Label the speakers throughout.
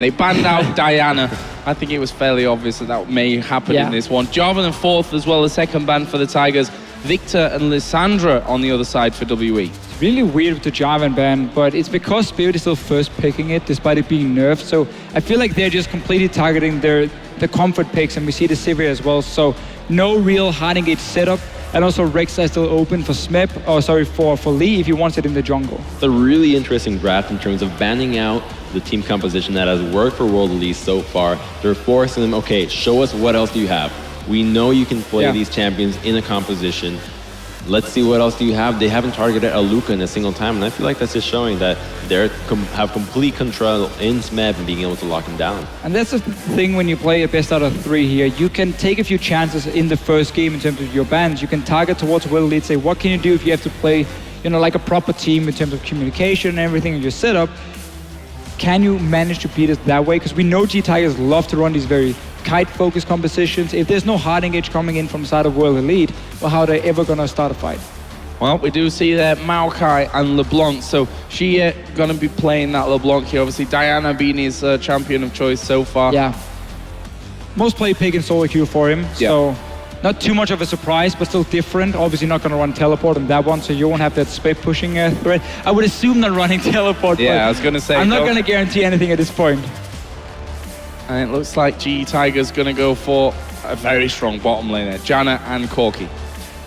Speaker 1: They banned out Diana. I think it was fairly obvious that may happen in this one. Jarvan in fourth as well, the second ban for the Tigers. Victor and Lissandra on the other side for WE.
Speaker 2: It's really weird with the Jarvan ban, but it's because Spirit is still first picking it despite it being nerfed. So I feel like they're just completely targeting the comfort picks, and we see the Sivir as well. So no real hard engage setup. And also Rexa is still open for Smip, or sorry, for Lee if you want it in the jungle.
Speaker 3: It's a really interesting draft in terms of banning out the team composition that has worked for World Elite so far. They're forcing them, okay, show us what else do you have. We know you can play these champions in a composition. Let's see what else do you have. They haven't targeted a Luca in a single time, and I feel like that's just showing that they have complete control in Smeb and being able to lock him down.
Speaker 2: And that's the thing when you play a best out of 3 here. You can take a few chances in the first game in terms of your bans. You can target towards World Elite, say, what can you do if you have to play, you know, like a proper team in terms of communication and everything in your setup? Can you manage to beat us that way? Because we know G Tigers love to run these very kite-focused compositions. If there's no hard engage coming in from the side of World Elite, well, how are they ever going to start a fight?
Speaker 1: Well, we do see there Maokai and LeBlanc, so she going to be playing that LeBlanc here. Obviously, Diana being his champion of choice so far.
Speaker 2: Yeah. Most played pick in solo queue for him, so not too much of a surprise, but still different. Obviously not going to run teleport on that one, so you won't have that split pushing threat. I would assume not running teleport.
Speaker 1: Yeah, I was going to say.
Speaker 2: I'm not going to guarantee anything at this point.
Speaker 1: And it looks like G Tiger's going to go for a very strong bottom lane there, Janna and Corki.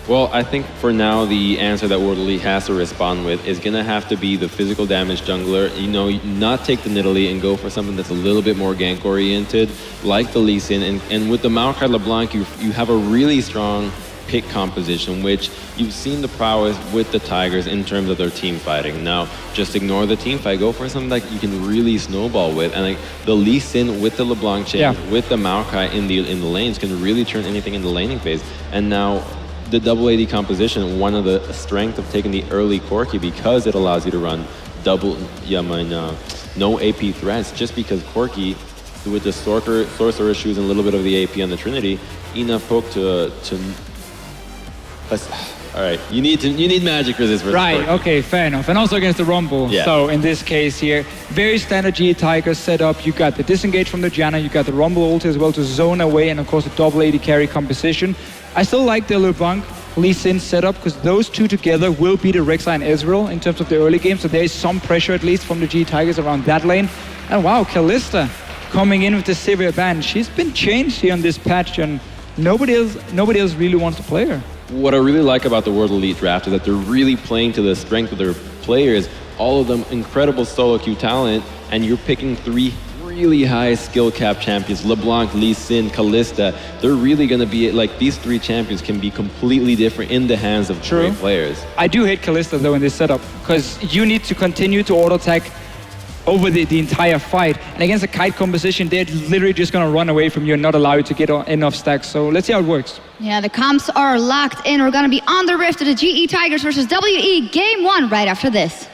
Speaker 3: Well, I think for now, the answer that World Elite has to respond with is going to have to be the physical damage jungler. You know, not take the Nidalee and go for something that's a little bit more gank-oriented, like the Lee Sin. And with the Maokai LeBlanc, you have a really strong pick composition, which you've seen the prowess with the Tigers in terms of their team fighting. Now, just ignore the team fight. Go for something that you can really snowball with. And like the Lee Sin with the LeBlanc chain, with the Maokai in the lanes can really turn anything in the laning phase. And now, the double AD composition, one of the strengths of taking the early Corki, because it allows you to run double, no AP threats, just because Corki, with the sorcerer shoes and a little bit of the AP on the Trinity, enough poke to all right, you need magic resist versus
Speaker 2: Right,
Speaker 3: Corki.
Speaker 2: okay, fair enough. And also against the Rumble.
Speaker 3: Yeah.
Speaker 2: So in this case here, very standard G Tiger setup. You got the disengage from the Janna, you got the Rumble ult as well to zone away, and of course the double AD carry composition. I still like the LeBlanc Lee Sin setup because those two together will beat the Rexa and Ezreal in terms of the early game. So there is some pressure at least from the G Tigers around that lane. And wow, Kalista coming in with the Sivir ban. She's been changed here on this patch, and nobody else really wants to play her.
Speaker 3: What I really like about the World Elite draft is that they're really playing to the strength of their players. All of them incredible solo queue talent, and you're picking 3 really high skill cap champions, LeBlanc, Lee Sin, Kalista. They're really going to be, like, these 3 champions can be completely different in the hands of great players.
Speaker 2: I do hate Kalista though in this setup, because you need to continue to auto attack over the entire fight. And against a kite composition, they're literally just going to run away from you and not allow you to get enough stacks. So let's see how it works.
Speaker 4: Yeah, the comps are locked in. We're going to be on the rift of the GE Tigers versus WE Game 1 right after this.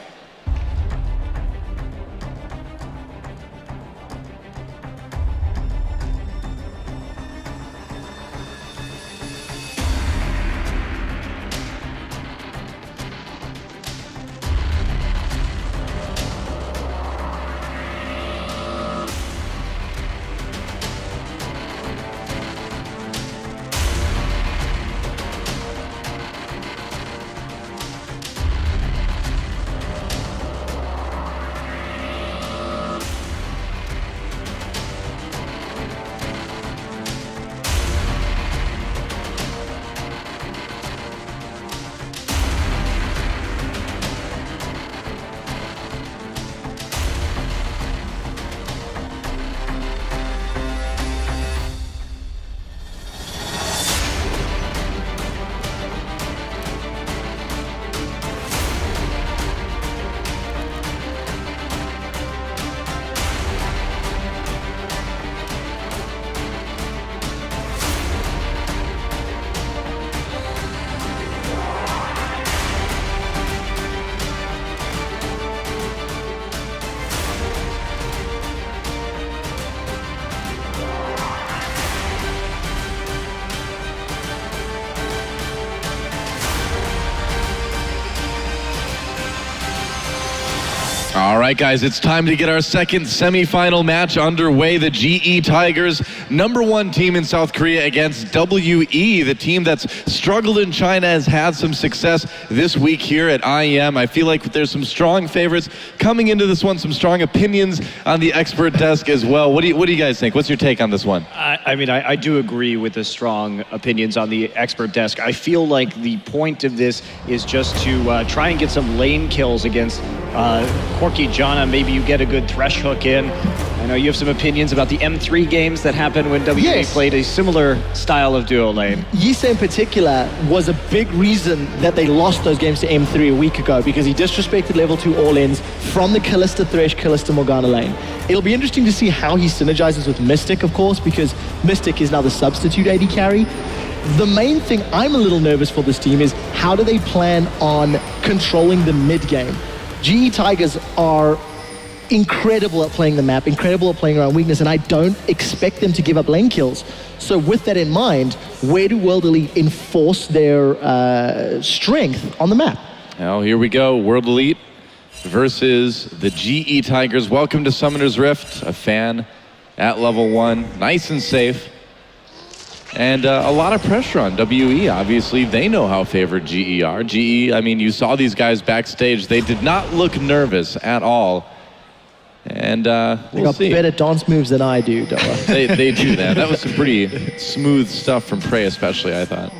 Speaker 1: All right.
Speaker 5: right, guys, it's time to get our second semifinal match underway. The GE Tigers, #1 team in South Korea against WE, the team that's struggled in China, has had some success this week here at IEM. I feel like there's some strong favorites coming into this one, some strong opinions on the expert desk as well. What do you guys think? What's your take on this one?
Speaker 6: I mean, I do agree with the strong opinions on the expert desk. I feel like the point of this is just to try and get some lane kills against Corky Jana. Maybe you get a good thresh hook in. I know you have some opinions about the M3 games that happened when WE played a similar style of duo lane.
Speaker 7: Yisa in particular was a big reason that they lost those games to M3 a week ago, because he disrespected level 2 all-ins from the Kalista Thresh, Kalista Morgana lane. It'll be interesting to see how he synergizes with Mystic, of course, because Mystic is now the substitute AD carry. The main thing I'm a little nervous for this team is how do they plan on controlling the mid game? GE Tigers are incredible at playing the map, incredible at playing around weakness, and I don't expect them to give up lane kills. So with that in mind, where do World Elite enforce their strength on the map?
Speaker 5: Now here we go, World Elite versus the GE Tigers. Welcome to Summoner's Rift, a fan at level 1, nice and safe. And a lot of pressure on WE. Obviously, they know how favored GE are. GE, I mean, you saw these guys backstage. They did not look nervous at all. And
Speaker 7: They
Speaker 5: we'll
Speaker 7: got
Speaker 5: see.
Speaker 7: better dance moves than I do, Doa.
Speaker 5: They do that. That was some pretty smooth stuff from Prey, especially, I thought.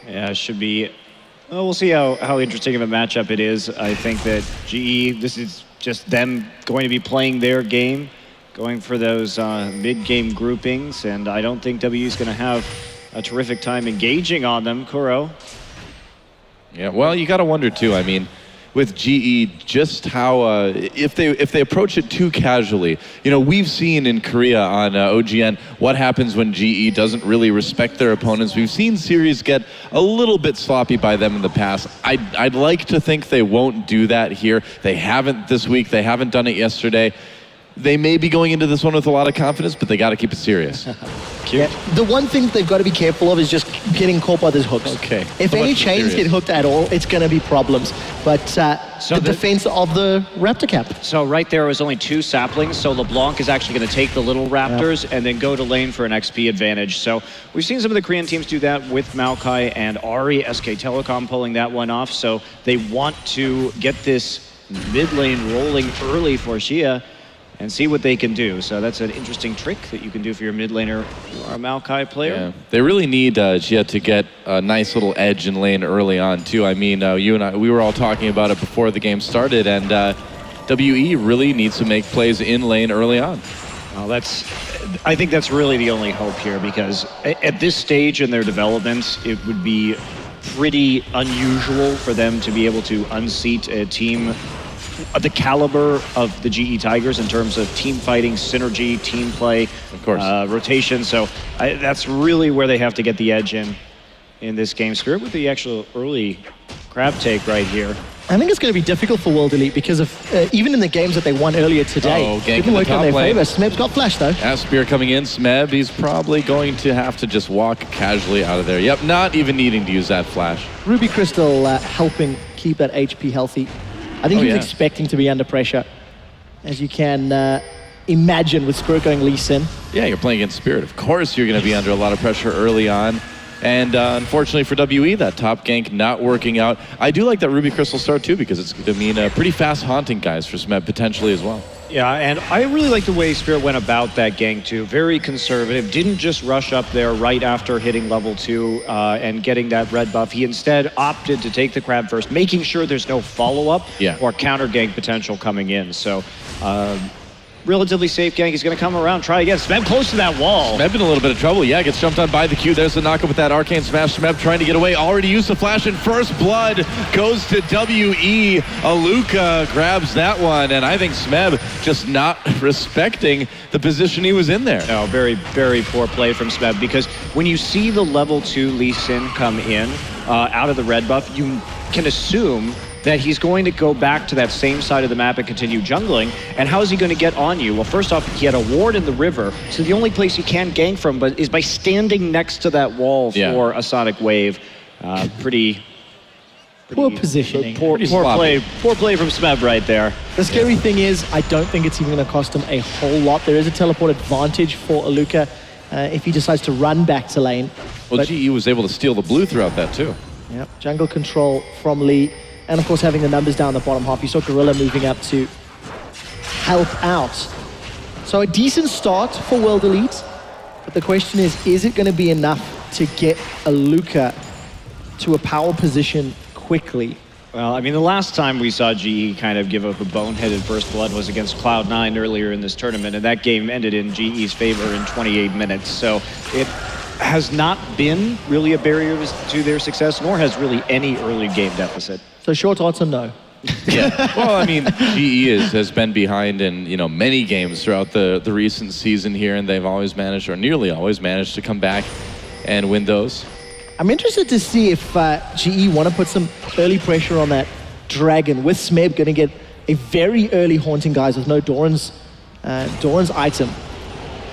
Speaker 6: Yeah, it should be. Well, we'll see how interesting of a matchup it is. I think that GE, this is just them going to be playing their game, going for those mid-game groupings, and I don't think WE is going to have a terrific time engaging on them. Kuro.
Speaker 5: Yeah, well, you got to wonder too. I mean, with GE, just how if they approach it too casually. You know, we've seen in Korea on OGN what happens when GE doesn't really respect their opponents. We've seen series get a little bit sloppy by them in the past. I'd like to think they won't do that here. They haven't this week. They haven't done it yesterday. They may be going into this one with a lot of confidence, but they got to keep it serious.
Speaker 7: Yeah. The one thing they've got to be careful of is just getting caught by those hooks.
Speaker 5: Okay.
Speaker 7: If any chains get hooked at all, it's going to be problems. But the defense of the Raptor Cap.
Speaker 6: So right there was only 2 saplings, so LeBlanc is actually going to take the little Raptors and then go to lane for an XP advantage. So we've seen some of the Korean teams do that with Maokai and Ari, SK Telecom pulling that one off. So they want to get this mid lane rolling early for Xia and see what they can do. So that's an interesting trick that you can do for your mid laner or a Maokai player.
Speaker 5: Yeah. They really need Xia to get a nice little edge in lane early on too. I mean, you and I, we were all talking about it before the game started, and WE really needs to make plays in lane early on.
Speaker 6: Well, I think that's really the only hope here, because at this stage in their development, it would be pretty unusual for them to be able to unseat a team of the caliber of the GE Tigers in terms of team fighting, synergy, team play,
Speaker 5: of course,
Speaker 6: rotation. So that's really where they have to get the edge in this game. Spirit with the actual early grab take right here.
Speaker 7: I think it's going to be difficult for World Elite because of even in the games that they won earlier today, didn't work in their favor. Smeb's got flash though.
Speaker 5: Spear coming in, Smeb, he's probably going to have to just walk casually out of there. Yep, not even needing to use that flash.
Speaker 7: Ruby Crystal helping keep that HP healthy. I think he was expecting to be under pressure, as you can imagine with Spirit going Lee Sin. Yeah,
Speaker 5: you're playing against Spirit. Of course you're going to be under a lot of pressure early on. And unfortunately for WE, that top gank not working out. I do like that Ruby Crystal start too, because it's going to mean pretty fast haunting guys for Smeb potentially as well.
Speaker 6: Yeah, and I really like the way Spirit went about that gank too. Very conservative. Didn't just rush up there right after hitting level 2 and getting that red buff. He instead opted to take the crab first, making sure there's no follow-up or counter gank potential coming in. So relatively safe gank. He's going to come around, try again. Smeb close to that wall.
Speaker 5: Smeb in a little bit of trouble. Yeah, gets jumped on by the Q. There's the knockup with that arcane smash. Smeb trying to get away. Already used the flash, and first blood goes to WE. Aluka grabs that one, and I think Smeb just not respecting the position he was in there.
Speaker 6: No, very, very poor play from Smeb, because when you see the level 2 Lee Sin come in out of the red buff, you can assume that he's going to go back to that same side of the map and continue jungling. And how is he going to get on you? Well, first off, he had a ward in the river, so the only place he can gank from is by standing next to that wall for a Sonic Wave. Pretty
Speaker 7: Poor positioning.
Speaker 6: Poor play from Smeb right there.
Speaker 7: The scary thing is, I don't think it's even going to cost him a whole lot. There is a teleport advantage for Aluka if he decides to run back to lane.
Speaker 5: Well, GE was able to steal the blue throughout that too.
Speaker 7: Yep, jungle control from Lee. And of course, having the numbers down the bottom half. You saw Gorilla moving up to help out. So a decent start for World Elite. But the question is it going to be enough to get Aluka to a power position quickly?
Speaker 6: Well, I mean, the last time we saw GE kind of give up a boneheaded first blood was against Cloud9 earlier in this tournament, and that game ended in GE's favor in 28 minutes. So it has not been really a barrier to their success, nor has really any early game deficit.
Speaker 7: So short answer, no.
Speaker 5: Yeah. Well, I mean, GE has been behind in many games throughout the recent season here, and they've always managed, or nearly always managed, to come back and win those.
Speaker 7: I'm interested to see if GE want to put some early pressure on that Dragon, with Smeb going to get a very early Haunting Guys with no Doran's item.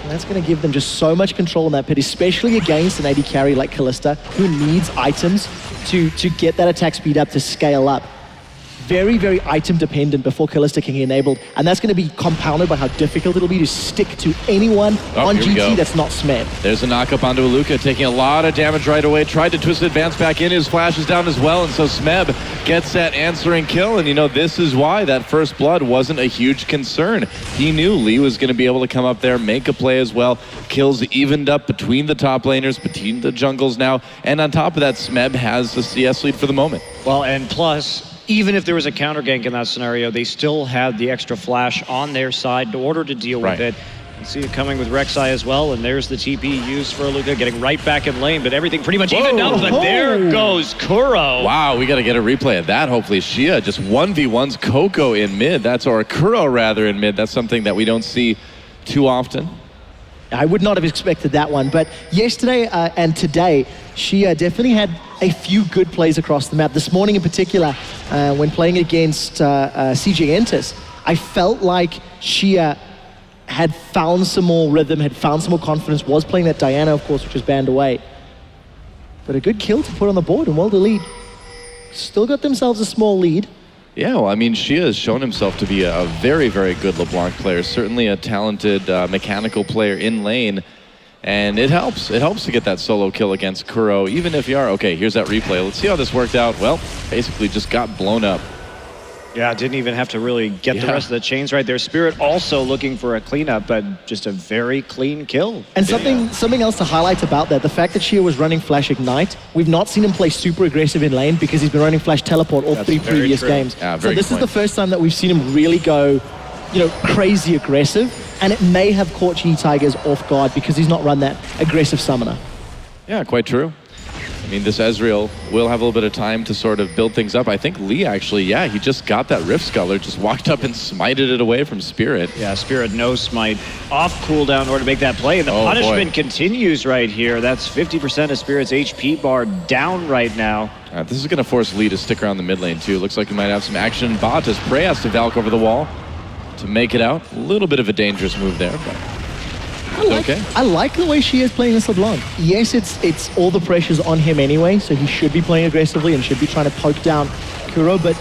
Speaker 7: And that's going to give them just so much control in that pit, especially against an AD carry like Kalista, who needs items to get that attack speed up to scale up. Very, very item dependent before Kalista can get enabled, and that's going to be compounded by how difficult it'll be to stick to anyone on GT that's not Smeb.
Speaker 5: There's a knock-up onto Aluka, taking a lot of damage right away. Tried to twist advance back in, his flash is down as well, and so Smeb gets that answering kill, and this is why that first blood wasn't a huge concern. He knew Lee was going to be able to come up there, make a play as well. Kills evened up between the top laners, between the jungles now, and on top of that, Smeb has the CS lead for the moment.
Speaker 6: Well, and plus, even if there was a counter gank in that scenario, they still had the extra flash on their side in order to deal with it. You see it coming with Rek'Sai as well, and there's the TP used for Aluka, getting right back in lane, but everything pretty much evened up, but there goes Kuro.
Speaker 5: Wow, we got to get a replay of that, hopefully. Shia just 1v1s Coco in mid, or Kuro rather in mid. That's something that we don't see too often.
Speaker 7: I would not have expected that one, but yesterday and today, Shia definitely had a few good plays across the map. This morning in particular, when playing against CJ Entus, I felt like Shia had found some more rhythm, had found some more confidence, was playing that Diana, of course, which was banned away. But a good kill to put on the board, and World Elite still got themselves a small lead.
Speaker 5: Yeah, well, I mean, Shia has shown himself to be a very, very good LeBlanc player. Certainly a talented mechanical player in lane. And it helps. It helps to get that solo kill against Kuro, even if you are... Okay, here's that replay. Let's see how this worked out. Well, basically just got blown up.
Speaker 6: Yeah, didn't even have to really get the rest of the chains right there. Spirit also looking for a cleanup, but just a very clean kill.
Speaker 7: And something else to highlight about that, the fact that Shia was running Flash Ignite, we've not seen him play super aggressive in lane because he's been running Flash Teleport all three previous games.
Speaker 5: Yeah,
Speaker 7: so this is the first time that we've seen him really go, crazy aggressive, and it may have caught GE Tigers off guard because he's not run that aggressive summoner.
Speaker 5: Yeah, quite true. I mean, this Ezreal will have a little bit of time to sort of build things up. I think Lee actually, he just got that Rift Sculler, just walked up and smited it away from Spirit.
Speaker 6: Yeah, Spirit no smite off cooldown in order to make that play. And the punishment continues right here. That's 50% of Spirit's HP bar down right now.
Speaker 5: This is going to force Lee to stick around the mid lane too. Looks like we might have some action in bot as Prey has to Valk over the wall to make it out. A little bit of a dangerous move there, but...
Speaker 7: I like the way she is playing this LeBlanc. Yes, it's all the pressure's on him anyway, so he should be playing aggressively and should be trying to poke down Kuro, but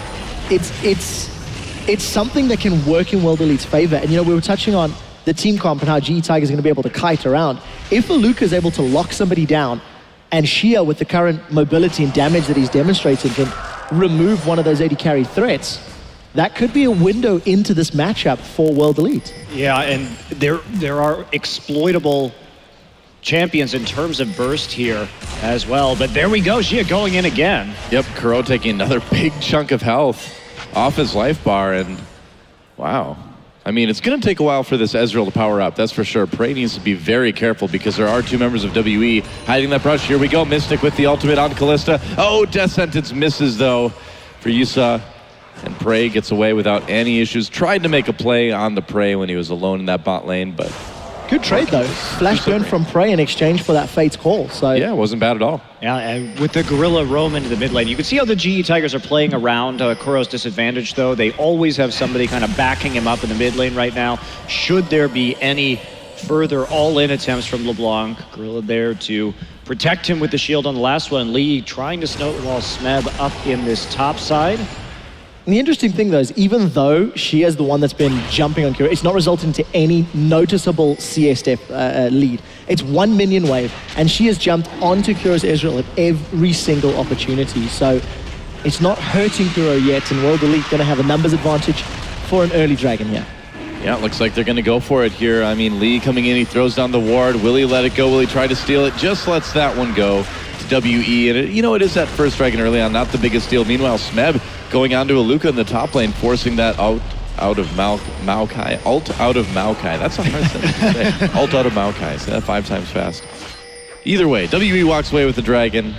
Speaker 7: it's something that can work in World Elite's favor. And we were touching on the team comp and how GE Tigers are going to be able to kite around. If Aluka is able to lock somebody down, and Shia, with the current mobility and damage that he's demonstrated, can remove one of those AD carry threats, that could be a window into this matchup for World Elite.
Speaker 6: Yeah, and there are exploitable champions in terms of burst here as well. But there we go, Xia going in again.
Speaker 5: Yep, Kuro taking another big chunk of health off his life bar, and wow. I mean, it's going to take a while for this Ezreal to power up, that's for sure. Prey needs to be very careful because there are two members of WE hiding that brush. Here we go, Mystic with the ultimate on Kalista. Oh, Death Sentence misses though for Yusa. And Prey gets away without any issues. Tried to make a play on the Prey when he was alone in that bot lane, but...
Speaker 7: Good trade though. Flash burn from Prey in exchange for that Fate's Call, so...
Speaker 5: Yeah, it wasn't bad at all.
Speaker 6: Yeah, and with the Gorilla roam into the mid lane, you can see how the GE Tigers are playing around Kuro's disadvantage though. They always have somebody kind of backing him up in the mid lane right now. Should there be any further all-in attempts from LeBlanc, Gorilla there to protect him with the shield on the last one. Lee trying to snowball Smeb up in this top side.
Speaker 7: And the interesting thing, though, is even though she is the one that's been jumping on Kuro, it's not resulted into any noticeable CS step lead. It's one minion wave, and she has jumped onto Kuro's Ezreal at every single opportunity. So it's not hurting Kuro yet, and World Elite going to have a numbers advantage for an early dragon here.
Speaker 5: Yeah, it looks like they're going to go for it here. I mean, Lee coming in, he throws down the ward. Will he let it go? Will he try to steal it? Just lets that one go to WE. And, it is that first dragon early on, not the biggest deal. Meanwhile, Smeb going on to Aluka in the top lane, forcing that alt out of Maokai. That's a hard sentence to say. Alt out of Maokai. Say that 5 times fast. Either way, WE walks away with the dragon,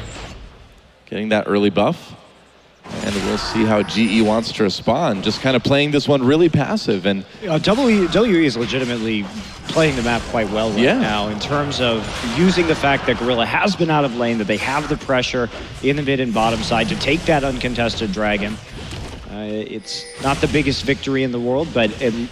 Speaker 5: getting that early buff. And we'll see how GE wants to respond. Just kind of playing this one really passive. And
Speaker 6: WE is legitimately playing the map quite well right now in terms of using the fact that Gorilla has been out of lane, that they have the pressure in the mid and bottom side to take that uncontested dragon. It's not the biggest victory in the world, but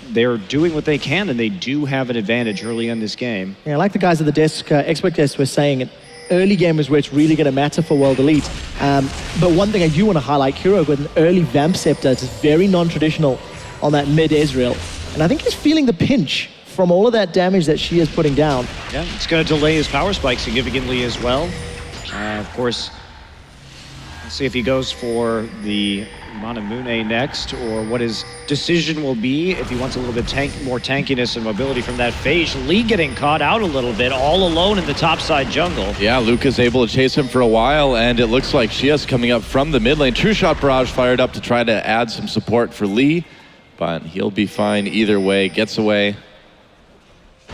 Speaker 6: they're doing what they can, and they do have an advantage early in this game.
Speaker 7: Yeah, like the guys at the desk, expert desk were saying, early game is where it's really going to matter for World Elite. But one thing I do want to highlight, Kuro with an early Vamp Scepter is very non-traditional on that mid Ezreal. And I think he's feeling the pinch from all of that damage that she is putting down.
Speaker 6: Yeah, it's going to delay his power spike significantly as well. Of course, let's see if he goes for the Manamune next, or what his decision will be if he wants a little bit more tankiness and mobility from that phase. Lee getting caught out a little bit, all alone in the topside jungle.
Speaker 5: Yeah, Luca's able to chase him for a while, and it looks like Shia's coming up from the mid lane. True Shot Barrage fired up to try to add some support for Lee, but he'll be fine either way, gets away.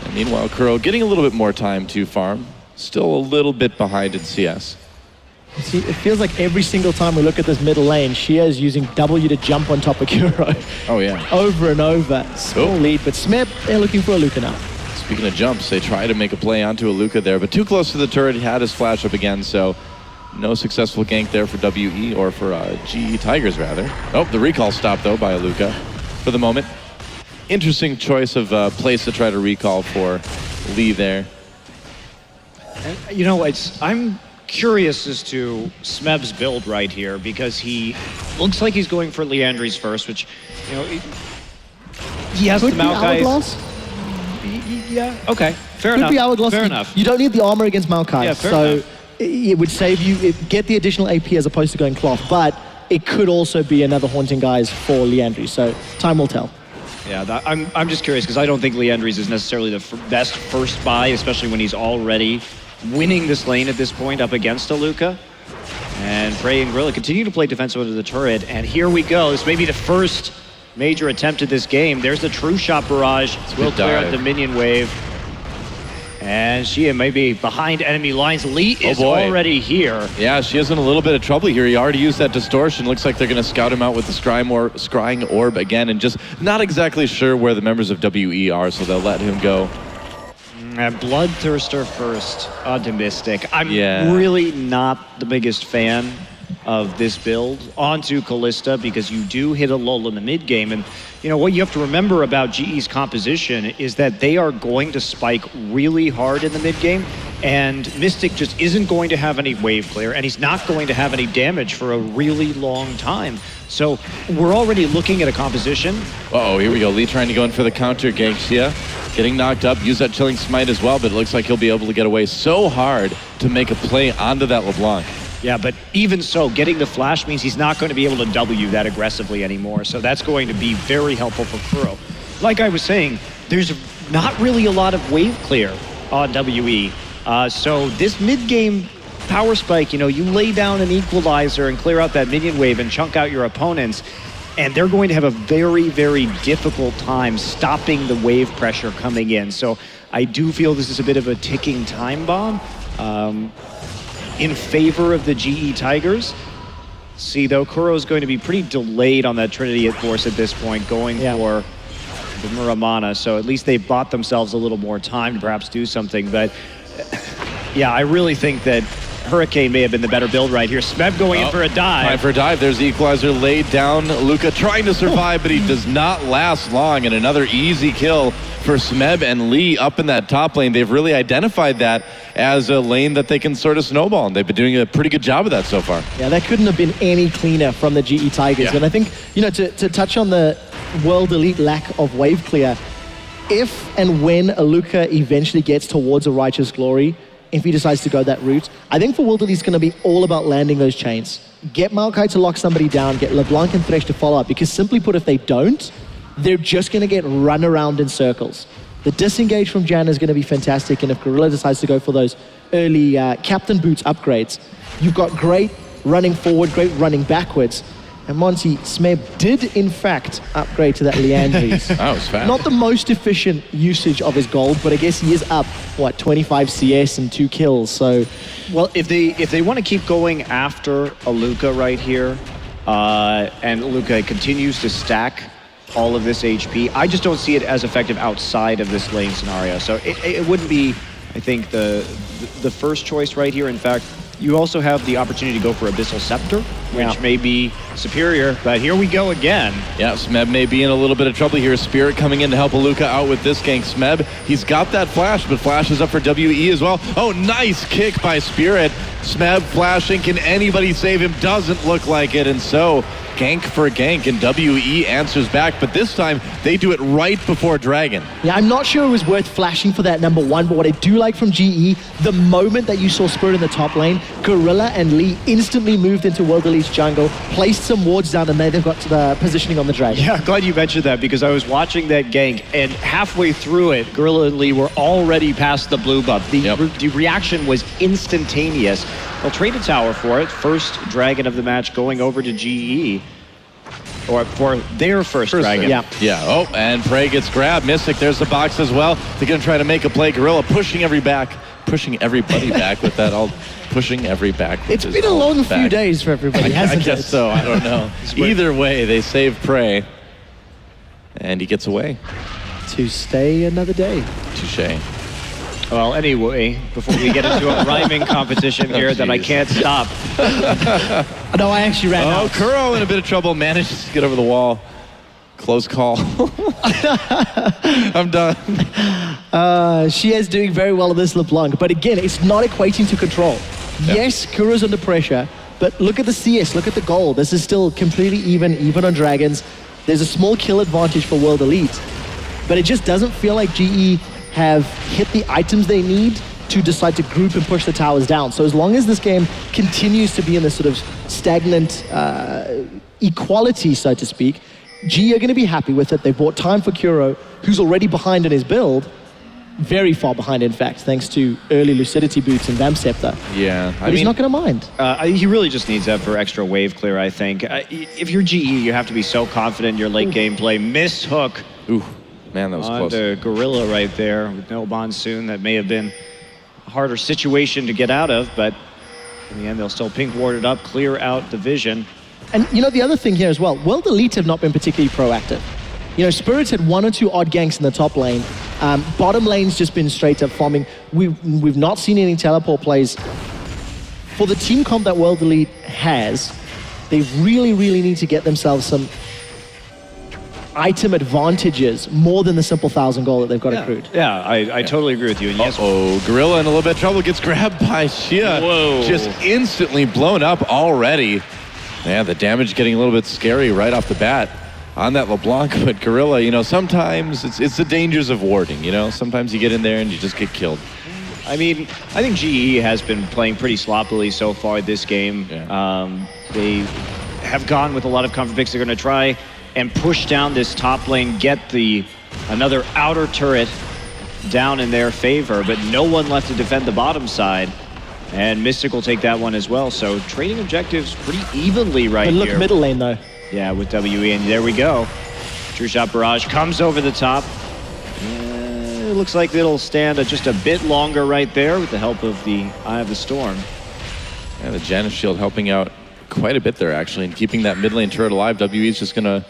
Speaker 5: And meanwhile, Kuro getting a little bit more time to farm, still a little bit behind in CS.
Speaker 7: See, it feels like every single time we look at this middle lane, Shia is using W to jump on top of Kuro.
Speaker 5: Oh, yeah.
Speaker 7: Over and over. Small lead, but Smeb, they're looking for Aluka now.
Speaker 5: Speaking of jumps, they try to make a play onto Aluka there, but too close to the turret. He had his flash up again, so no successful gank there for WE, or for GE Tigers, rather. Oh, the recall stopped, though, by Aluka for the moment. Interesting choice of place to try to recall for Lee there.
Speaker 6: And, I'm curious as to Smeb's build right here, because he looks like he's going for Liandry's first, which, he has
Speaker 7: Could
Speaker 6: the Maokai.
Speaker 7: Yeah,
Speaker 6: okay, fair
Speaker 7: Could
Speaker 6: enough.
Speaker 7: be Hourglass.
Speaker 6: Fair enough.
Speaker 7: You don't need the armor against Maokai,
Speaker 6: Yeah, fair
Speaker 7: so
Speaker 6: enough.
Speaker 7: it would save you, get the additional AP as opposed to going cloth, but it could also be another Haunting Guise for Liandry, so time will tell.
Speaker 6: Yeah, I'm just curious, because I don't think Liandry's is necessarily the best first buy, especially when he's already winning this lane at this point up against Aluka. And Prey and Gorilla continue to play defensive under the turret, and here we go. This may be the first major attempt at this game. There's the True Shot Barrage. Will clear out the minion wave. And Shia may be behind enemy lines. Lee is already here.
Speaker 5: Yeah, she is in a little bit of trouble here. He already used that distortion. Looks like they're going to scout him out with the scrying orb again, and just not exactly sure where the members of WE are, so they'll let him go.
Speaker 6: Bloodthirster first onto Mystic. I'm really not the biggest fan of this build onto Kalista, because you do hit a lull in the mid game, and what you have to remember about GE's composition is that they are going to spike really hard in the mid game, and Mystic just isn't going to have any wave clear, and he's not going to have any damage for a really long time. So we're already looking at a composition.
Speaker 5: Uh-oh, here we go. Lee trying to go in for the counter gank. Xia getting knocked up, use that Chilling Smite as well, but it looks like he'll be able to get away so hard to make a play onto that LeBlanc.
Speaker 6: Yeah, but even so, getting the flash means he's not going to be able to W that aggressively anymore, so that's going to be very helpful for Kuro. Like I was saying, there's not really a lot of wave clear on WE, so this mid-game power spike, you lay down an equalizer and clear out that minion wave and chunk out your opponents, and they're going to have a very, very difficult time stopping the wave pressure coming in. So I do feel this is a bit of a ticking time bomb in favor of the GE Tigers. See, though, Kuro is going to be pretty delayed on that Trinity Force at this point, going for the Muramana. So at least they've bought themselves a little more time to perhaps do something. But yeah, I really think that Hurricane may have been the better build right here. Smeb going in for a dive.
Speaker 5: Time for a dive. There's the equalizer laid down. Luca trying to survive, but he does not last long. And another easy kill for Smeb and Lee up in that top lane. They've really identified that as a lane that they can sort of snowball, and they've been doing a pretty good job of that so far.
Speaker 7: Yeah, that couldn't have been any cleaner from the GE Tigers.
Speaker 5: Yeah.
Speaker 7: And I think, to touch on the World Elite lack of wave clear, if and when Aluka eventually gets towards a Righteous Glory, if he decides to go that route, I think for World Elite it's going to be all about landing those chains. Get Maokai to lock somebody down, get LeBlanc and Thresh to follow up, because simply put, if they don't, they're just going to get run around in circles. The disengage from Jan is going to be fantastic, and if Gorilla decides to go for those early Captain Boots upgrades, you've got great running forward, great running backwards. And Monty, Smeb did in fact upgrade to that Leandries.
Speaker 5: That was fast.
Speaker 7: Not the most efficient usage of his gold, but I guess he is up, 25 CS and 2 kills, so...
Speaker 6: Well, if they want to keep going after Aluka right here, and Aluka continues to stack all of this HP, I just don't see it as effective outside of this lane scenario. So it wouldn't be, I think, the first choice right here. In fact, you also have the opportunity to go for Abyssal Scepter, which may be superior, but here we go again.
Speaker 5: Yeah, Smeb may be in a little bit of trouble here. Spirit coming in to help Aluka out with this gank. Smeb, he's got that flash, but flash is up for WE as well. Oh, nice kick by Spirit. Smeb flashing, can anybody save him? Doesn't look like it, and so gank for gank, and WE answers back, but this time they do it right before Dragon.
Speaker 7: Yeah, I'm not sure it was worth flashing for that number 1, but what I do like from GE, the moment that you saw Spirit in the top lane, Gorilla and Lee instantly moved into World Elite's jungle, placed some wards down, and then they've got to the positioning on the Dragon.
Speaker 6: Yeah, glad you mentioned that, because I was watching that gank, and halfway through it, Gorilla and Lee were already past the blue buff. The reaction was instantaneous. They'll trade a tower for it. First Dragon of the match going over to GE. Or for their first Dragon.
Speaker 5: Yeah. Oh, and Prey gets grabbed. Mystic, there's the box as well. They're going to try to make a play. Gorilla pushing everybody back with that all, pushing every back.
Speaker 7: It's been a long few days for everybody, hasn't it?
Speaker 5: I guess so, I don't know. Either way, they save Prey. And he gets away.
Speaker 7: To stay another day.
Speaker 5: Touché.
Speaker 6: Well, anyway, before we get into a rhyming competition here that I can't stop.
Speaker 7: No, I actually ran out.
Speaker 5: Oh, Kuro in a bit of trouble, manages to get over the wall. Close call. I'm done.
Speaker 7: She is doing very well in this LeBlanc, but again, it's not equating to control. Yep. Yes, Kuro's under pressure, but look at the CS, look at the gold. This is still completely even on Dragons. There's a small kill advantage for World Elite, but it just doesn't feel like GE have hit the items they need to decide to group and push the towers down. So as long as this game continues to be in this sort of stagnant equality, so to speak, GE are going to be happy with it. They bought time for Kuro, who's already behind in his build, very far behind, in fact, thanks to early Lucidity boots and Vamp Scepter.
Speaker 5: Yeah,
Speaker 7: but he's not going to mind.
Speaker 6: He really just needs that for extra wave clear, I think. If you're GE, you have to be so confident in your late game play. Missed hook.
Speaker 5: Ooh, man, that was close.
Speaker 6: On to Gorilla right there with no Monsoon. That may have been a harder situation to get out of, but in the end, they'll still pink ward it up, clear out the vision.
Speaker 7: And the other thing here as well, World Elite have not been particularly proactive. Spirits had 1 or 2 odd ganks in the top lane. Bottom lane's just been straight up farming. We've not seen any teleport plays. For the team comp that World Elite has, they really, really need to get themselves some item advantages more than the simple 1,000 gold that they've got accrued.
Speaker 6: Yeah, I totally agree with you. And yes,
Speaker 5: Gorilla in a little bit of trouble, gets grabbed by Shia.
Speaker 6: Whoa.
Speaker 5: Just instantly blown up already. Yeah, the damage getting a little bit scary right off the bat on that LeBlanc, but Gorilla, sometimes it's the dangers of warding, Sometimes you get in there and you just get killed.
Speaker 6: I mean, I think GE has been playing pretty sloppily so far this game.
Speaker 5: Yeah.
Speaker 6: They have gone with a lot of comfort picks. They're going to try and push down this top lane, get another outer turret down in their favor, but no one left to defend the bottom side. And Mystic will take that one as well. So trading objectives pretty evenly right here.
Speaker 7: But look, middle lane though.
Speaker 6: Yeah, with WE, and there we go. True Shot Barrage comes over the top. It looks like it'll stand just a bit longer right there with the help of the Eye of the Storm.
Speaker 5: Yeah, the Janus Shield helping out quite a bit there, actually, and keeping that mid lane turret alive. WE is just going to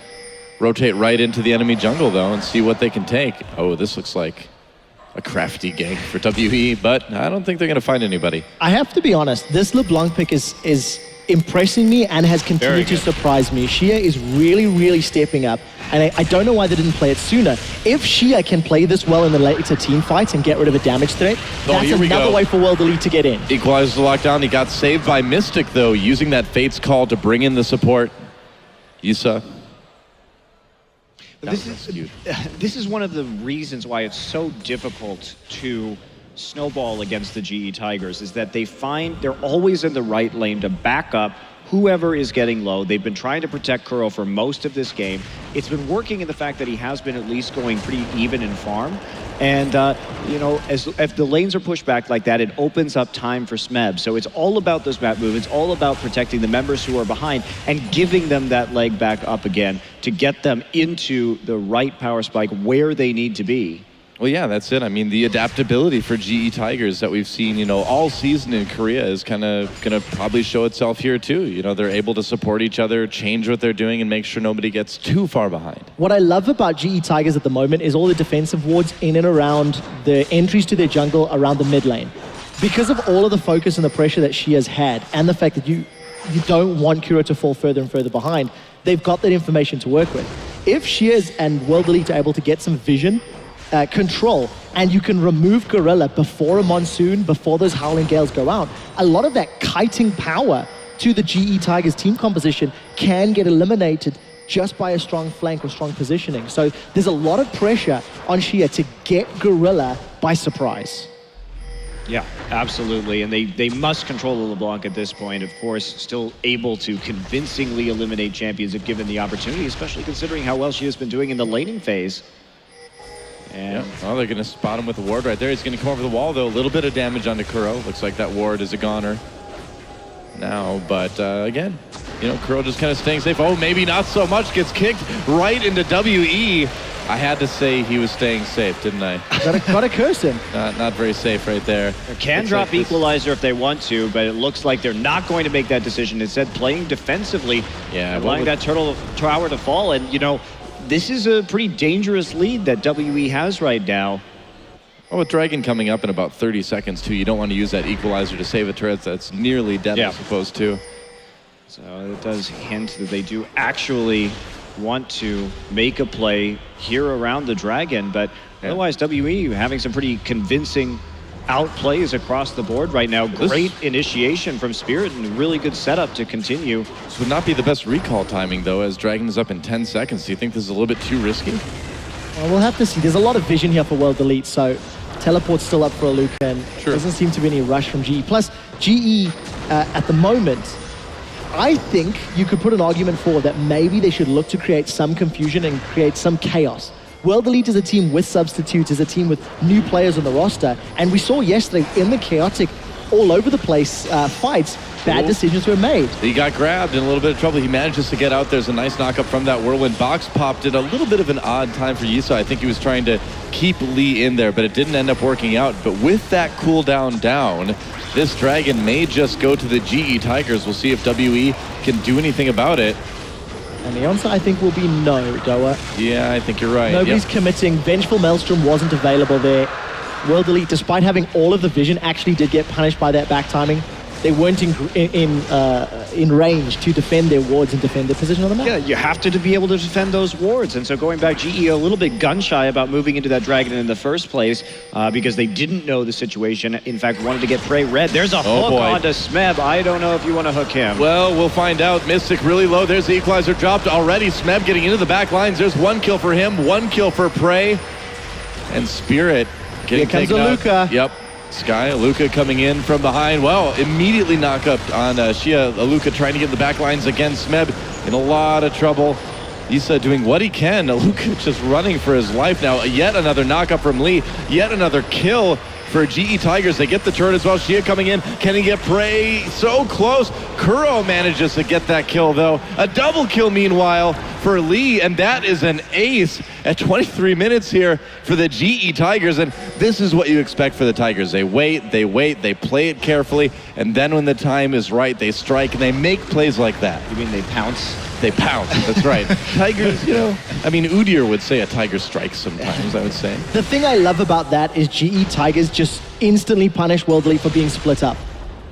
Speaker 5: rotate right into the enemy jungle, though, and see what they can take. Oh, this looks like a crafty gank for WE, but I don't think they're going to find anybody.
Speaker 7: I have to be honest, this LeBlanc pick is impressing me and has continued to surprise me. Shia is really, really stepping up, and I don't know why they didn't play it sooner. If Shia can play this well in the later team fights and get rid of a damage threat, that's another way for World Elite to get in.
Speaker 5: Equalizes the lockdown. He got saved by Mystic, though, using that Fate's Call to bring in the support. Yusa.
Speaker 6: This is one of the reasons why it's so difficult to snowball against the GE Tigers, is that they're always in the right lane to back up whoever is getting low. They've been trying to protect Kuro for most of this game. It's been working in the fact that he has been at least going pretty even in farm. And, you know, if the lanes are pushed back like that, it opens up time for Smeb. So it's all about those map movements, all about protecting the members who are behind and giving them that leg back up again to get them into the right power spike where they need to be.
Speaker 5: Well, yeah, that's it. I mean, the adaptability for GE Tigers that we've seen, you know, all season in Korea is kind of going to probably show itself here too. You know, they're able to support each other, change what they're doing, and make sure nobody gets too far behind.
Speaker 7: What I love about GE Tigers at the moment is all the defensive wards in and around the entries to their jungle around the mid lane. Because of all of the focus and the pressure that she has had, and the fact that you don't want Kuro to fall further and further behind, they've got that information to work with. If Shears and World Elite are able to get some vision, control, and you can remove Gorilla before a monsoon, before those Howling Gales go out, a lot of that kiting power to the GE Tigers team composition can get eliminated just by a strong flank or strong positioning. So there's a lot of pressure on Shia to get Gorilla by surprise.
Speaker 6: Yeah, absolutely. And they must control the LeBlanc at this point. Of course, still able to convincingly eliminate champions if given the opportunity, especially considering how well she has been doing in the laning phase. And
Speaker 5: well, they're going to spot him with a ward right there. He's going to come over the wall, though. A little bit of damage onto Kuro. Looks like that ward is a goner now. But again, you know, Kuro just kind of staying safe. Oh, maybe not so much. Gets kicked right into WE. I had to say he was staying safe, didn't I?
Speaker 7: Gotta curse him.
Speaker 5: Not very safe right there.
Speaker 6: They can drop Equalizer if they want to, but it looks like they're not going to make that decision. Instead, playing defensively, allowing that turtle tower to fall. And, you know, this is a pretty dangerous lead that WE has right now.
Speaker 5: Well, with Dragon coming up in about 30 seconds, too, you don't want to use that Equalizer to save a turret that's nearly dead, I suppose, too.
Speaker 6: So it does hint that they do actually want to make a play here around the Dragon, but otherwise WE having some pretty convincing outplays across the board right now. Great initiation from Spirit and really good setup to continue.
Speaker 5: This would not be the best recall timing, though, as Dragon is up in 10 seconds. Do you think this is a little bit too risky?
Speaker 7: Well, we'll have to see. There's a lot of vision here for World Elite, so teleport's still up for a Luca, and doesn't seem to be any rush from GE. Plus, GE, at the moment, I think you could put an argument forward that maybe they should look to create some confusion and create some chaos. World Elite is a team with substitutes, is a team with new players on the roster, and we saw yesterday in the chaotic, all over the place fights, bad decisions were made.
Speaker 5: He got grabbed in a little bit of trouble. He manages to get out. There's a nice knock-up from that Whirlwind. Box popped at a little bit of an odd time for Yusa. I think he was trying to keep Lee in there, but it didn't end up working out. But with that cooldown down, this Dragon may just go to the GE Tigers. We'll see if WE can do anything about it.
Speaker 7: And the answer, I think, will be no, Doa.
Speaker 5: Yeah, I think you're right.
Speaker 7: Nobody's committing. Vengeful Maelstrom wasn't available there. World Elite, despite having all of the vision, actually did get punished by that back timing. They weren't in range to defend their wards and defend their position on the map.
Speaker 6: Yeah, you have to be able to defend those wards. And so going back, GE a little bit gun-shy about moving into that Dragon in the first place because they didn't know the situation. In fact, wanted to get Prey red. There's a hook onto Smeb. I don't know if you want to hook him.
Speaker 5: Well, we'll find out. Mystic really low. There's the Equalizer dropped already. Smeb getting into the back lines. There's one kill for him, one kill for Prey. And Spirit getting
Speaker 7: taken out. Here comes a Luca.
Speaker 5: Yep. Sky, Luca coming in from behind. Well, immediately knock up on Shia. Luca trying to get the back lines against Smeb. In a lot of trouble. Issa doing what he can. Luca just running for his life now. Yet another knock up from Lee. Yet another kill for GE Tigers. They get the turret as well. Shia coming in. Can he get Prey? So close. Kuro manages to get that kill, though. A double kill, meanwhile, for Lee, and that is an ace at 23 minutes here for the GE Tigers, and this is what you expect for the Tigers. They wait, they play it carefully, and then when the time is right, they strike, and they make plays like that.
Speaker 6: You mean they pounce?
Speaker 5: They pounce, that's right. Tigers, you know, I mean, Udyr would say a tiger strikes sometimes, I would say.
Speaker 7: The thing I love about that is GE Tigers just instantly punish World Elite for being split up.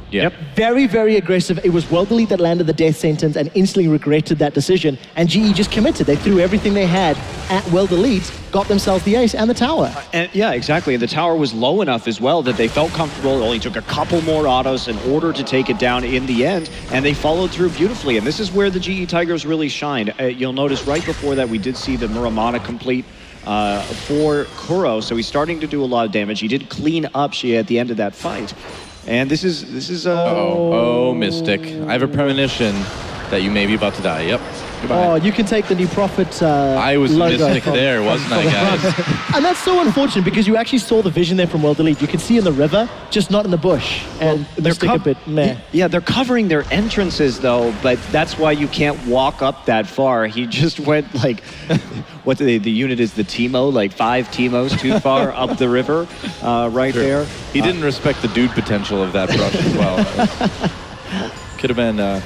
Speaker 1: Yeah.
Speaker 7: Very, very aggressive. It was World Elite that landed the death sentence and instantly regretted that decision. And GE just committed. They threw everything they had at World Elite, got themselves the ace and the tower.
Speaker 6: And yeah, exactly. And the tower was low enough as well that they felt comfortable. It only took a couple more autos in order to take it down in the end, and they followed through beautifully. And this is where the GE Tigers really shined. You'll notice right before that we did see the Muramana complete for Kuro, so he's starting to do a lot of damage. He did clean up Shia at the end of that fight. And this is
Speaker 5: Oh, Mystic. I have a premonition that you may be about to die. Yep. Goodbye.
Speaker 7: Oh, you can take the new Prophet
Speaker 5: I was
Speaker 7: logo
Speaker 5: Mystic there, wasn't I, guys?
Speaker 7: And that's so unfortunate because you actually saw the vision there from World Elite. You can see in the river, just not in the bush. And Mystic a bit meh.
Speaker 6: Yeah, they're covering their entrances though, but that's why you can't walk up that far. He just went like, what the unit is the Timo, like 5 Timos too far up the river, right there.
Speaker 5: He didn't respect the dude potential of that brush as well. Could have been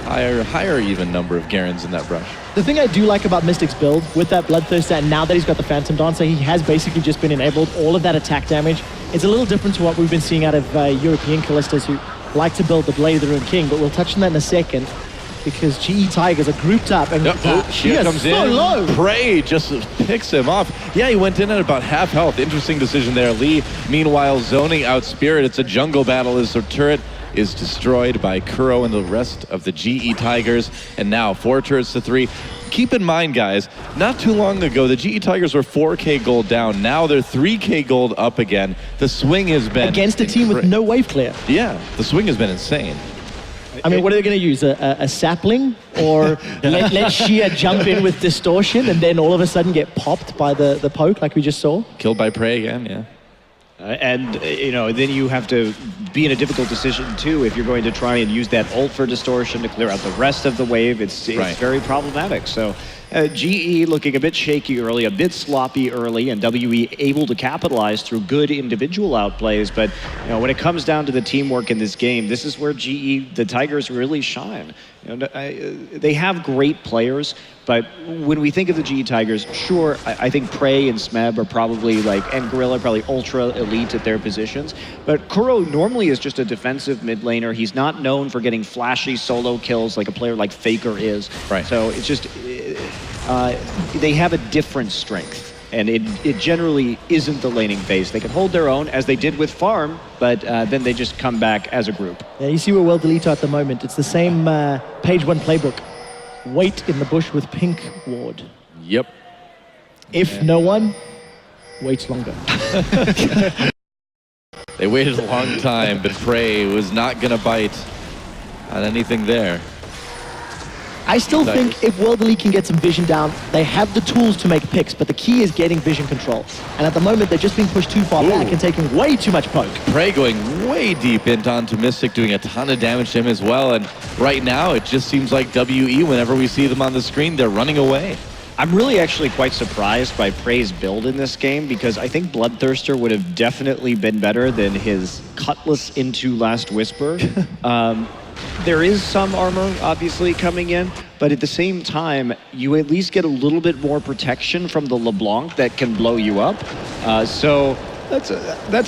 Speaker 5: higher even number of Garens in that brush.
Speaker 7: The thing I do like about Mystic's build with that Bloodthirster, and now that he's got the Phantom Dancer, he has basically just been enabled all of that attack damage. It's a little different to what we've been seeing out of European Callistas who like to build the Blade of the Rune King, but we'll touch on that in a second because GE Tigers are grouped up and
Speaker 5: she comes
Speaker 7: so
Speaker 5: in.
Speaker 7: low.
Speaker 5: Prey just picks him off. Yeah, he went in at about half health. Interesting decision there. Lee, meanwhile, zoning out Spirit. It's a jungle battle as the turret is destroyed by Kuro and the rest of the GE Tigers. And now 4 turrets to 3. Keep in mind, guys, not too long ago, the GE Tigers were 4K gold down. Now they're 3K gold up again. The swing has been...
Speaker 7: Against a team with no wave clear.
Speaker 5: Yeah, the swing has been insane.
Speaker 7: I mean, what are they going to use? A sapling? Or let Shia jump in with distortion and then all of a sudden get popped by the poke like we just saw?
Speaker 5: Killed by Prey again, yeah.
Speaker 6: And, you know, then you have to be in a difficult decision, too, if you're going to try and use that ult for distortion to clear out the rest of the wave. It's very problematic. So GE looking a bit shaky early, a bit sloppy early, and WE able to capitalize through good individual outplays. But, you know, when it comes down to the teamwork in this game, this is where GE, the Tigers, really shine. You know, they have great players, but when we think of the GE Tigers, sure, I think Prey and Smeb are probably and Gorilla probably ultra elite at their positions. But Kuro normally is just a defensive mid laner. He's not known for getting flashy solo kills like a player like Faker is.
Speaker 5: Right.
Speaker 6: So it's just, they have a different strength. And it generally isn't the laning phase. They can hold their own, as they did with Farm, but then they just come back as a group.
Speaker 7: Yeah, you see where World Elite are at the moment. It's the same page 1 playbook. Wait in the bush with pink ward.
Speaker 5: Yep.
Speaker 7: If no one, waits longer.
Speaker 5: They waited a long time, but Prey was not going to bite on anything there.
Speaker 7: I still think if World Elite can get some vision down, they have the tools to make picks, but the key is getting vision control. And at the moment, they're just being pushed too far back and taking way too much poke.
Speaker 5: Prey going way deep onto Mystic, doing a ton of damage to him as well. And right now, it just seems like WE, whenever we see them on the screen, they're running away.
Speaker 6: I'm really actually quite surprised by Prey's build in this game because I think Bloodthirster would have definitely been better than his Cutlass into Last Whisper. There is some armor, obviously, coming in, but at the same time, you at least get a little bit more protection from the LeBlanc that can blow you up. So that's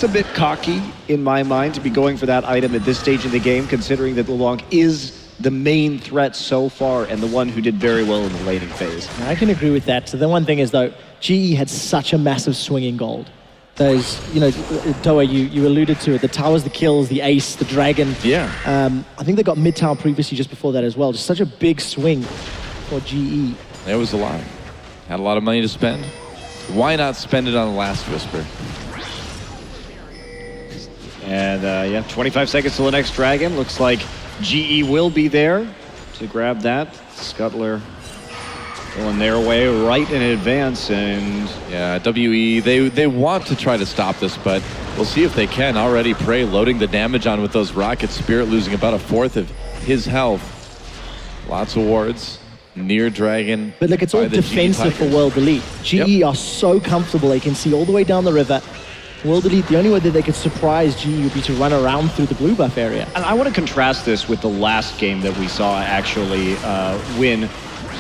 Speaker 6: a bit cocky in my mind to be going for that item at this stage in the game, considering that LeBlanc is the main threat so far and the one who did very well in the laning phase.
Speaker 7: I can agree with that. So the one thing is, though, GE had such a massive swing in gold. Those, you know, Doa, you alluded to it, the towers, the kills, the ace, the dragon.
Speaker 5: Yeah.
Speaker 7: I think they got mid-tower previously just before that as well. Just such a big swing for GE.
Speaker 5: There was a lot. Had a lot of money to spend. Why not spend it on the Last Whisper?
Speaker 6: And yeah, 25 seconds till the next dragon. Looks like GE will be there to grab that. Scuttler going their way right in advance, and
Speaker 5: yeah, WE, they want to try to stop this, but we'll see if they can. Already Prey loading the damage on with those rockets. Spirit losing about a fourth of his health. Lots of wards. Near dragon.
Speaker 7: But look, it's all defensive for World Elite. GE are so comfortable. They can see all the way down the river. World Elite, the only way that they could surprise GE would be to run around through the blue buff area.
Speaker 6: And I want to contrast this with the last game that we saw actually win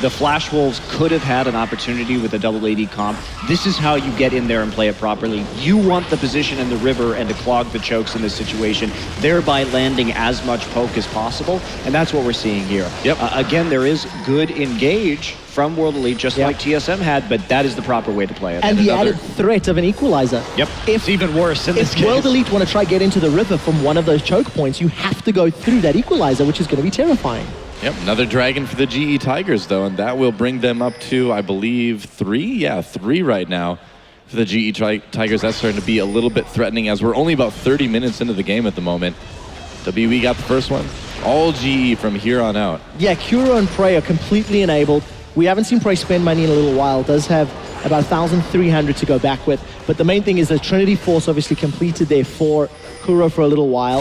Speaker 6: the Flash Wolves could have had an opportunity with a double AD comp. This is how you get in there and play it properly. You want the position in the river and to clog the chokes in this situation, thereby landing as much poke as possible, and that's what we're seeing here.
Speaker 5: Yep.
Speaker 6: Again, there is good engage from World Elite, just like TSM had, but that is the proper way to play it.
Speaker 7: And the added threat of an equalizer.
Speaker 6: Yep, it's even worse in this case.
Speaker 7: If World Elite want to try get into the river from one of those choke points, you have to go through that equalizer, which is going to be terrifying.
Speaker 5: Yep, another dragon for the GE Tigers, though, and that will bring them up to, I believe, 3? Yeah, 3 right now for the GE Tigers. That's starting to be a little bit threatening as we're only about 30 minutes into the game at the moment. WE got the first one. All GE from here on out.
Speaker 7: Yeah, Kuro and Prey are completely enabled. We haven't seen Prey spend money in a little while. Does have about 1,300 to go back with. But the main thing is the Trinity Force obviously completed there for Kuro for a little while.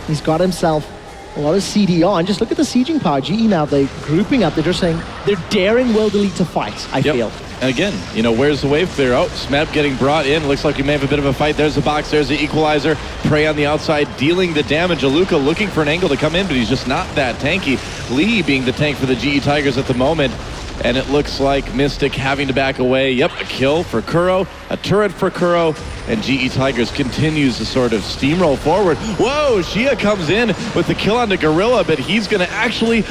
Speaker 7: He's got himself a lot of CDR. And just look at the sieging power. GE now, they're grouping up. They're just saying, they're daring World Elite to fight, I feel.
Speaker 5: And again, you know, where's the wave clear? Oh, Smeb getting brought in. Looks like we may have a bit of a fight. There's the box. There's the equalizer. Prey on the outside, dealing the damage. Aluka looking for an angle to come in, but he's just not that tanky. Lee being the tank for the GE Tigers at the moment. And it looks like Mystic having to back away. Yep, a kill for Kuro, a turret for Kuro, and GE Tigers continues to sort of steamroll forward. Whoa, Shia comes in with the kill onto Gorilla, but he's going to actually,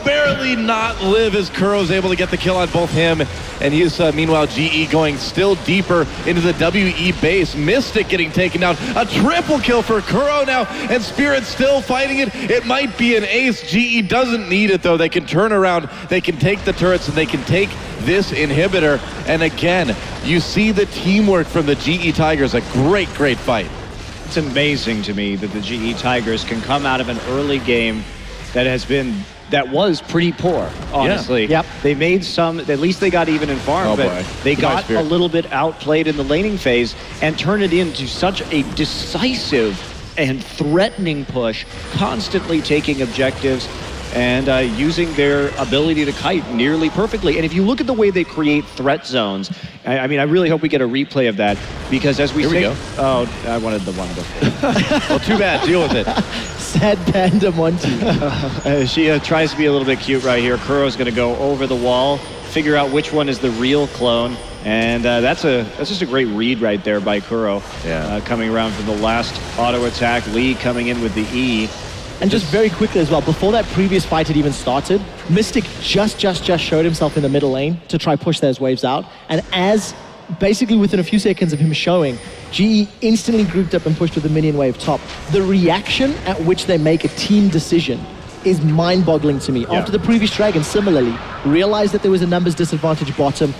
Speaker 5: barely not live as Kuro's able to get the kill on both him and he's, meanwhile, GE going still deeper into the WE base. Mystic getting taken down. A triple kill for Kuro now, and Spirit still fighting it. It might be an ace. GE doesn't need it, though. They can turn around, they can take the turrets, and they can take this inhibitor. And again, you see the teamwork from the GE Tigers. A great, great fight.
Speaker 6: It's amazing to me that the GE Tigers can come out of an early game that was pretty poor, honestly.
Speaker 7: Yeah. Yep.
Speaker 6: They made some, at least they got even in farm, but they got a little bit outplayed in the laning phase and turned it into such a decisive and threatening push, constantly taking objectives and using their ability to kite nearly perfectly. And if you look at the way they create threat zones, I mean, I really hope we get a replay of that, because as we
Speaker 5: Here we go.
Speaker 6: Oh, I wanted the one before.
Speaker 5: Well, too bad. Deal with it.
Speaker 7: Sad panda Monty.
Speaker 6: She tries to be a little bit cute right here. Kuro's going to go over the wall, figure out which one is the real clone. And that's just a great read right there by Kuro.
Speaker 5: Yeah.
Speaker 6: Coming around from the last auto attack. Lee coming in with the E.
Speaker 7: And just very quickly as well, before that previous fight had even started, Mystic just showed himself in the middle lane to try push those waves out. And as basically within a few seconds of him showing, GE instantly grouped up and pushed with the minion wave top. The reaction at which they make a team decision is mind-boggling to me. After the previous Dragon, similarly, realized that there was a numbers disadvantage bottom,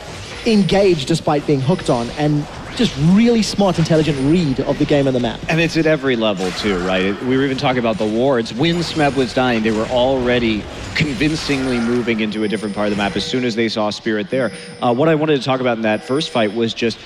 Speaker 7: engaged despite being hooked on, and just really smart, intelligent read of the game and the map.
Speaker 6: And it's at every level too, right? We were even talking about the wards. When Smeb was dying, they were already convincingly moving into a different part of the map as soon as they saw Spirit there. What I wanted to talk about in that first fight was just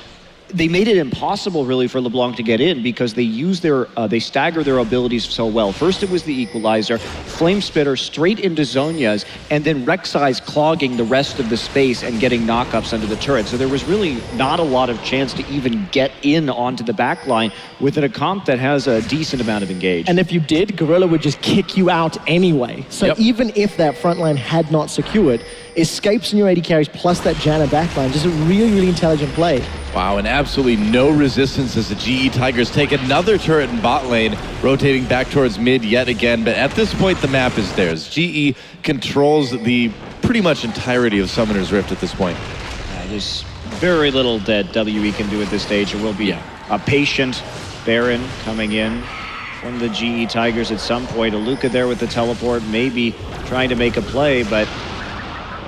Speaker 6: they made it impossible really for LeBlanc to get in, because they use they stagger their abilities so well. First it was the equalizer, Flame Spitter straight into Zhonya's, and then Rek'Sai's clogging the rest of the space and getting knockups under the turret. So there was really not a lot of chance to even get in onto the back line with a comp that has a decent amount of engage.
Speaker 7: And if you did, Gorilla would just kick you out anyway. So even if that front line had not secured, escapes in your AD carries plus that Janna backline, just a really, really intelligent play.
Speaker 5: Wow, and absolutely no resistance as the GE Tigers take another turret in bot lane, rotating back towards mid yet again. But at this point, the map is theirs. GE controls the pretty much entirety of Summoner's Rift at this point.
Speaker 6: There's very little that WE can do at this stage. It will be a patient Baron coming in from the GE Tigers at some point. Aluka there with the teleport, maybe trying to make a play, but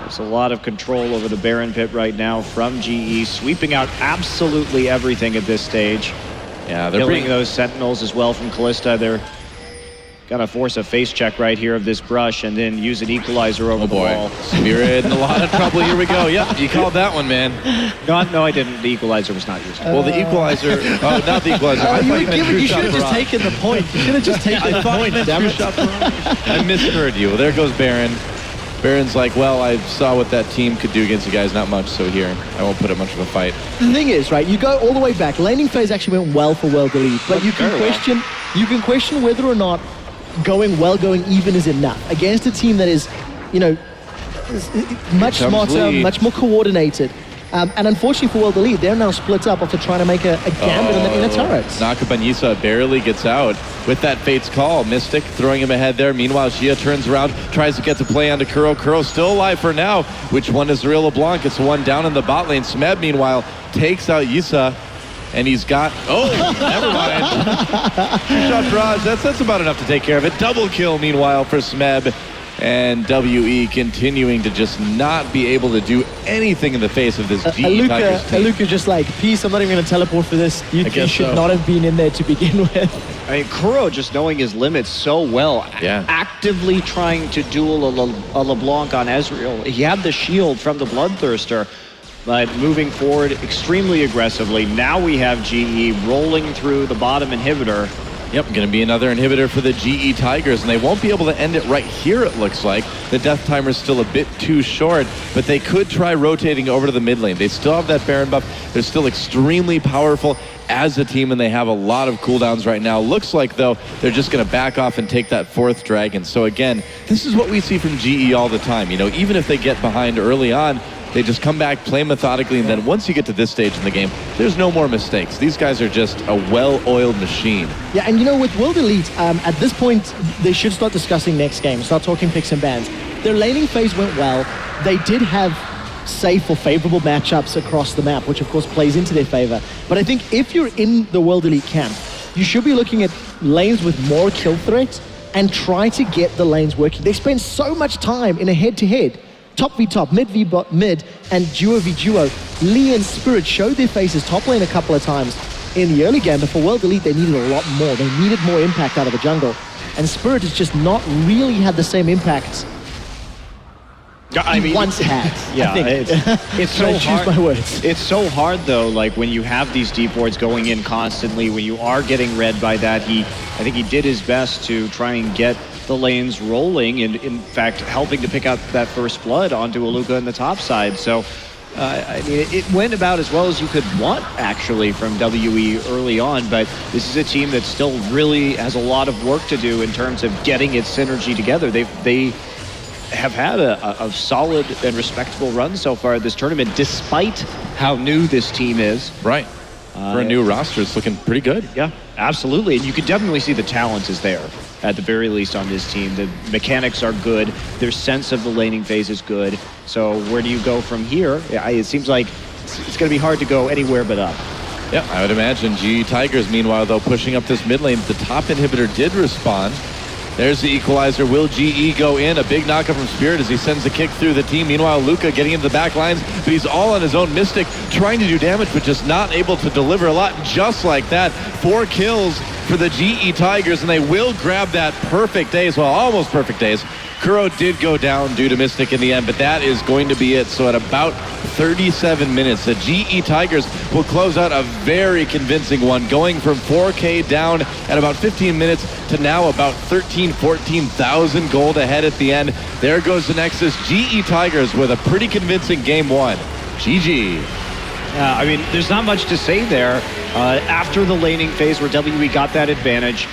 Speaker 6: there's a lot of control over the Baron pit right now from GE, sweeping out absolutely everything at this stage.
Speaker 5: Yeah, they're
Speaker 6: killing those Sentinels as well from Callista. They're gonna force a face check right here of this brush and then use an equalizer over the wall.
Speaker 5: Spirit in a lot of trouble. Here we go. Yep, you called that one, man.
Speaker 6: No, I didn't. The equalizer was not used.
Speaker 5: Well, the equalizer, not the equalizer. I thought
Speaker 7: you should have just taken the point. You should have just taken the point. Damn it.
Speaker 5: I misheard you. Well, there goes Baron. Baron's like, well, I saw what that team could do against you guys, not much, so here, I won't put up much of a fight.
Speaker 7: The thing is, right, you go all the way back. Laning phase actually went well for World Elite, but you can question whether or not going even is enough against a team that is, you know, much smarter,
Speaker 5: Lee.
Speaker 7: much more coordinated. And unfortunately for World Elite, they're now split up after trying to make a gambit in the inner turrets.
Speaker 5: Nakabanyisa barely gets out with that Fate's Call. Mystic throwing him ahead there. Meanwhile, Xia turns around, tries to get to play onto Kuro. Kuro still alive for now. Which one is real LeBlanc? It's the one down in the bot lane. Smeb, meanwhile, takes out Yisa. And he's got, never mind. Two-shot barrage, that's about enough to take care of it. Double kill, meanwhile, for Smeb. And WE continuing to just not be able to do anything in the face of this GE Tigers team.
Speaker 7: Aluka just like, peace, I'm not even going to teleport for this. You should not have been in there to begin with.
Speaker 6: I mean, Kuro just knowing his limits so well, actively trying to duel a LeBlanc on Ezreal. He had the shield from the Bloodthirster, but moving forward extremely aggressively. Now we have GE rolling through the bottom inhibitor.
Speaker 5: Yep, going to be another inhibitor for the GE Tigers, and they won't be able to end it right here, it looks like. The death timer's still a bit too short, but they could try rotating over to the mid lane. They still have that Baron buff. They're still extremely powerful as a team, and they have a lot of cooldowns right now. Looks like, though, they're just going to back off and take that fourth dragon. So again, this is what we see from GE all the time. You know, even if they get behind early on, they just come back, play methodically, and then once you get to this stage in the game, there's no more mistakes. These guys are just a well-oiled machine.
Speaker 7: Yeah, and you know, with World Elite, at this point, they should start discussing next game, start talking picks and bans. Their laning phase went well. They did have safe or favorable matchups across the map, which of course plays into their favor. But I think if you're in the World Elite camp, you should be looking at lanes with more kill threat and try to get the lanes working. They spend so much time in a head-to-head. Top v top, mid v mid, and duo v duo. Lee and Spirit showed their faces top lane a couple of times in the early game, but for World Elite they needed a lot more. They needed more impact out of the jungle. And Spirit has just not really had the same impact he once had.
Speaker 6: Yeah, it's so hard.
Speaker 7: My words.
Speaker 6: It's so hard though, like when you have these deep wards going in constantly, when you are getting read by that, I think he did his best to try and get the lanes rolling, and in fact helping to pick out that first blood onto Aluka in the top side. So I mean, it went about as well as you could want actually from WE early on, but this is a team that still really has a lot of work to do in terms of getting its synergy together. They have had a solid and respectable run so far this tournament, despite how new this team is.
Speaker 5: Right. For a new roster, it's looking pretty good.
Speaker 6: Yeah, absolutely. And you can definitely see the talent is there, at the very least, on this team. The mechanics are good. Their sense of the laning phase is good. So where do you go from here? It seems like it's going to be hard to go anywhere but up.
Speaker 5: Yeah, I would imagine. GE Tigers, meanwhile, though, pushing up this mid lane. The top inhibitor did respond. There's the equalizer. Will GE go in? A big knockup from Spirit as he sends the kick through the team. Meanwhile, Luca getting into the back lines, but he's all on his own. Mystic trying to do damage, but just not able to deliver a lot. Just like that, 4 kills for the GE Tigers, and they will grab that perfect daze, well, almost perfect daze. Kuro did go down due to Mystic in the end, but that is going to be it. So at about 37 minutes, the GE Tigers will close out a very convincing one, going from 4K down at about 15 minutes to now about 14,000 gold ahead at the end. There goes the Nexus. GE Tigers with a pretty convincing game 1. GG.
Speaker 6: I mean, there's not much to say there. After the laning phase where WE got that advantage,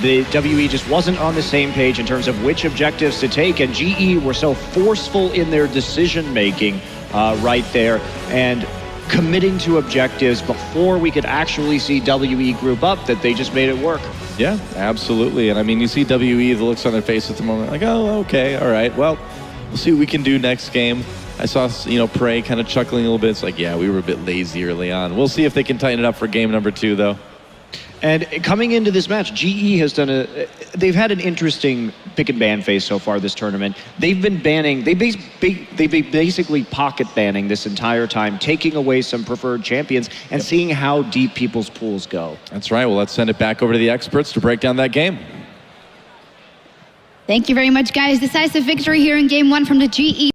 Speaker 6: the WE just wasn't on the same page in terms of which objectives to take, and GE were so forceful in their decision-making right there, and committing to objectives before we could actually see WE group up, that they just made it work.
Speaker 5: Yeah, absolutely. And I mean, you see WE, the looks on their face at the moment, like, oh, okay, all right, well, we'll see what we can do next game. I saw, Prey kind of chuckling a little bit. It's like, yeah, we were a bit lazy early on. We'll see if they can tighten it up for game number 2, though.
Speaker 6: And coming into this match, GE has they've had an interesting pick and ban phase so far this tournament. They've been banning, they've been basically pocket banning this entire time, taking away some preferred champions and seeing how deep people's pools go.
Speaker 5: That's right. Well, let's send it back over to the experts to break down that game.
Speaker 4: Thank you very much, guys. Decisive victory here in game 1 from the GE